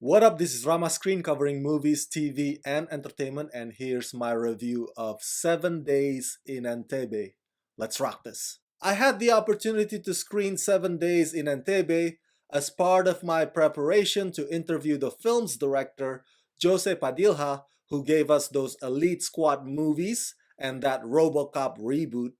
What up, this is Rama Screen covering movies, TV, and entertainment, and here's my review of 7 Days in Entebbe. Let's rock this. I had the opportunity to screen 7 Days in Entebbe as part of my preparation to interview the film's director, Jose Padilha, who gave us those Elite Squad movies and that RoboCop reboot.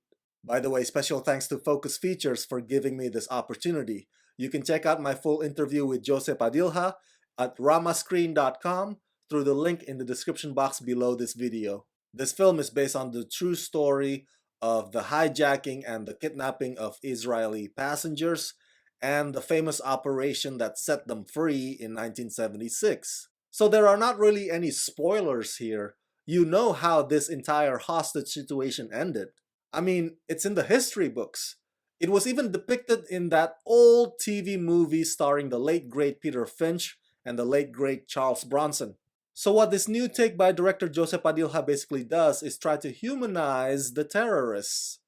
By the way, special thanks to Focus Features for giving me this opportunity. You can check out my full interview with Jose Padilha at ramascreen.com through the link in the description box below this video. This film is based on the true story of the hijacking and the kidnapping of Israeli passengers and the famous operation that set them free in 1976. So there are not really any spoilers here. You know how this entire hostage situation ended. I mean, it's in the history books. It was even depicted in that old TV movie starring the late great Peter Finch and the late great Charles Bronson. So what this new take by director Jose Padilha basically does is try to humanize the terrorists.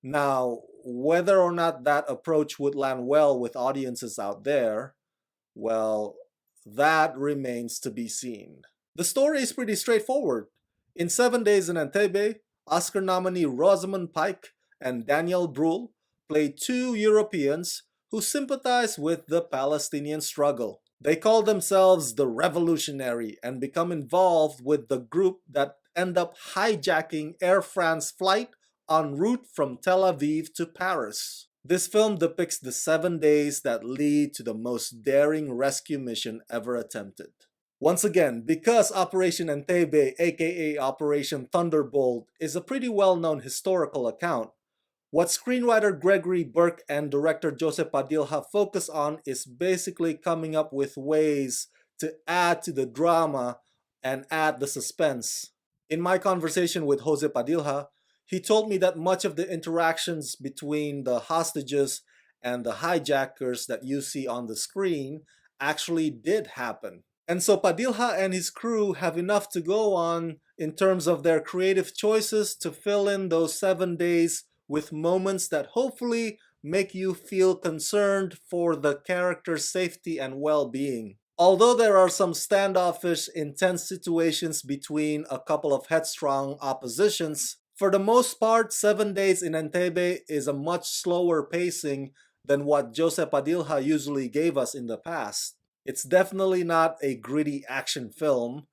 Now, whether or not that approach would land well with audiences out there, well, that remains to be seen. The story is pretty straightforward. In 7 Days in Entebbe, Oscar nominee Rosamund Pike and Daniel Brühl play two Europeans who sympathize with the Palestinian struggle. They call themselves the Revolutionary and become involved with the group that end up hijacking Air France flight en route from Tel Aviv to Paris. This film depicts the 7 days that lead to the most daring rescue mission ever attempted. Once again, because Operation Entebbe, aka Operation Thunderbolt, is a pretty well-known historical account, what screenwriter Gregory Burke and director Jose Padilha focus on is basically coming up with ways to add to the drama and add the suspense. In my conversation with Jose Padilha, he told me that much of the interactions between the hostages and the hijackers that you see on the screen actually did happen. And so Padilha and his crew have enough to go on in terms of their creative choices to fill in those 7 days with moments that hopefully make you feel concerned for the character's safety and well-being. Although there are some standoffish, intense situations between a couple of headstrong oppositions, for the most part, 7 Days in Entebbe is a much slower pacing than what Jose Padilha usually gave us in the past. It's definitely not a gritty action film,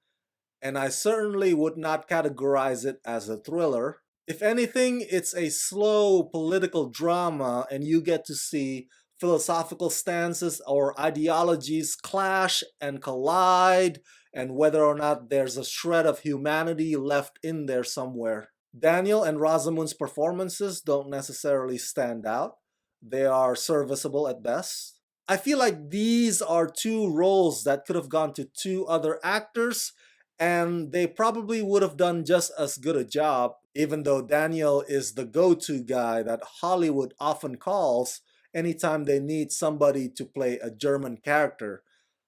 and I certainly would not categorize it as a thriller. If anything, it's a slow political drama and you get to see philosophical stances or ideologies clash and collide, and whether or not there's a shred of humanity left in there somewhere. Daniel and Rosamund's performances don't necessarily stand out. They are serviceable at best. I feel like these are two roles that could have gone to two other actors, and they probably would have done just as good a job, even though Daniel is the go-to guy that Hollywood often calls anytime they need somebody to play a German character,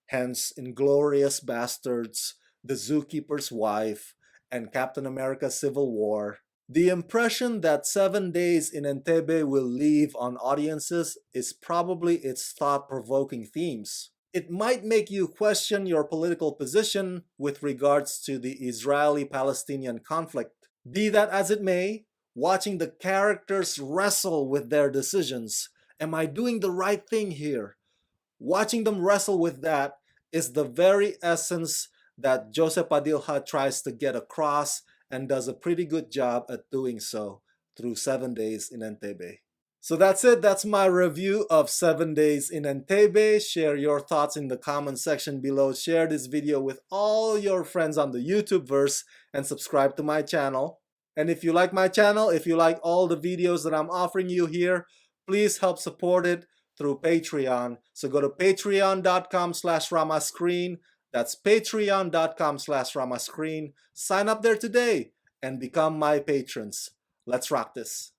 hence Inglourious Bastards, The Zookeeper's Wife, and Captain America Civil War. The impression that 7 Days in Entebbe will leave on audiences is probably its thought-provoking themes. It might make you question your political position with regards to the Israeli-Palestinian conflict. Be that as it may, watching the characters wrestle with their decisions, am I doing the right thing here? Watching them wrestle with that is the very essence that Jose Padilha tries to get across and does a pretty good job at doing so through 7 Days in Entebbe. So that's it. That's my review of 7 Days in Entebbe. Share your thoughts in the comment section below. Share this video with all your friends on the YouTubeverse and subscribe to my channel. And if you like my channel, if you like all the videos that I'm offering you here, please help support it through Patreon. So go to patreon.com/ramascreen. That's patreon.com/ramascreen. Sign up there today and become my patrons. Let's rock this.